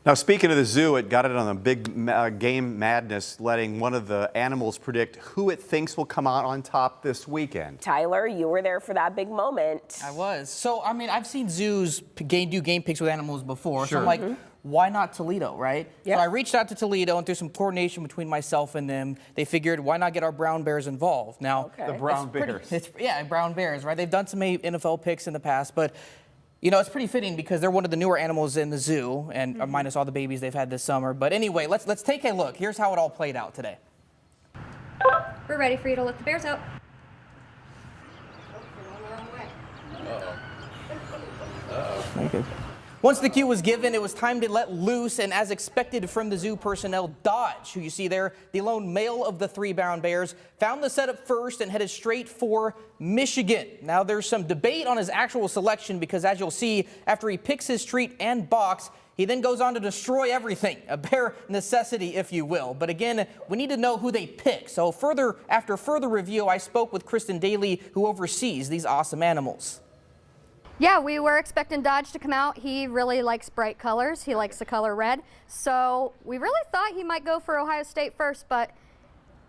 Now, speaking of the zoo, it got it on a big game madness, letting one of the animals predict who it thinks will come out on top this weekend. Tyler, you were there for that big moment. I was. So, I mean, I've seen zoos do game picks with animals before. Sure. So I'm like, why not Toledo, right? Yep. So I reached out to Toledo, and through some coordination between myself and them, they figured, why not get our brown bears involved? Now, The brown bears. Yeah, brown bears, right? They've done some NFL picks in the past, but you know, it's pretty fitting because they're one of the newer animals in the zoo, and minus all the babies they've had this summer. But anyway, let's take a look. Here's how it all played out today. We're ready for you to let the bears out. Once the cue was given, it was time to let loose, and as expected from the zoo personnel, Dodge, who you see there, the lone male of the three brown bears, found the setup first and headed straight for Michigan. Now, there's some debate on his actual selection because, as you'll see, after he picks his treat and box, he then goes on to destroy everything, a bare necessity, if you will. But again, we need to know who they pick. So after further review, I spoke with Kristen Daly, who oversees these awesome animals. Yeah, we were expecting Dodge to come out. He really likes bright colors. He likes the color red. So we really thought he might go for Ohio State first, but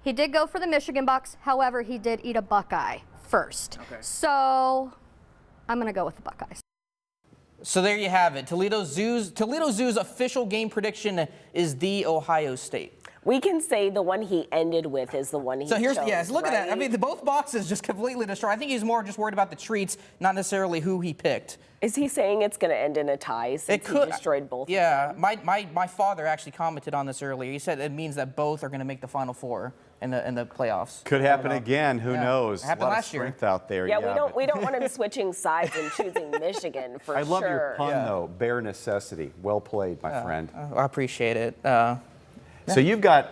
he did go for the Michigan box. However, he did eat a Buckeye first. Okay. So I'm going to go with the Buckeyes. So there you have it. Toledo Zoo's official game prediction is the Ohio State. We can say the one he ended with is the one he chose. Yes, look right? at that. I mean, both boxes just completely destroyed. I think he's more just worried about the treats, not necessarily who he picked. Is he saying it's going to end in a tie since he destroyed both? Yeah, my father actually commented on this earlier. He said it means that both are going to make the Final Four in the playoffs. Could happen again. Who knows? It happened last year. Strength out there. Yeah, we don't want him switching sides and choosing Michigan for sure. I love your pun though. Bare necessity. Well played, my friend. I appreciate it. So you've got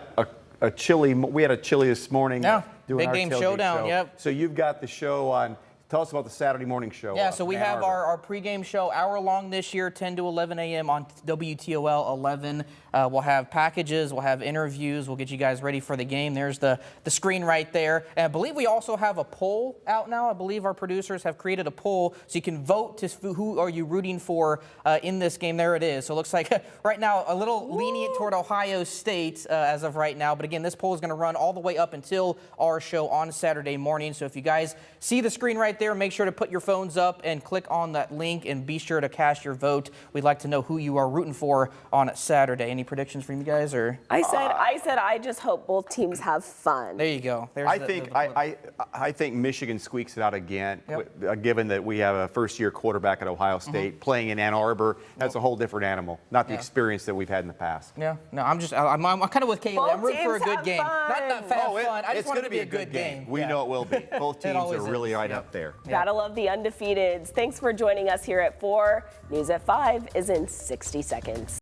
a chili. We had a chili this morning. Yeah, doing big our game tailgate showdown. show. Yep. So you've got the show on. Tell us about the Saturday morning show. Yeah, so we have our pregame show, hour-long this year, 10 to 11 a.m. on WTOL 11. We'll have packages, we'll have interviews, we'll get you guys ready for the game. There's the screen right there. And I believe we also have a poll out now. I believe our producers have created a poll so you can vote to who are you rooting for in this game. There it is. So it looks like right now a little lenient toward Ohio State as of right now. But again, this poll is going to run all the way up until our show on Saturday morning. So if you guys see the screen right there, make sure to put your phones up and click on that link and be sure to cast your vote. We'd like to know who you are rooting for on Saturday. Any predictions from you guys? Or I said I just hope both teams have fun. there you go. There's I think Michigan squeaks it out again. Yep. Given that we have a first-year quarterback at Ohio State playing in Ann Arbor, that's a whole different animal. Not the experience that we've had in the past. Yeah, no, I'm kind of with Kaylee. I'm rooting for a good game. Fun. Not fun. I just It's want going it to be a good game. We Yeah. know it will be. Both teams always are really is. right Yep. up there. Gotta love the undefeateds. Thanks for joining us here at 4. News at 5 is in 60 seconds.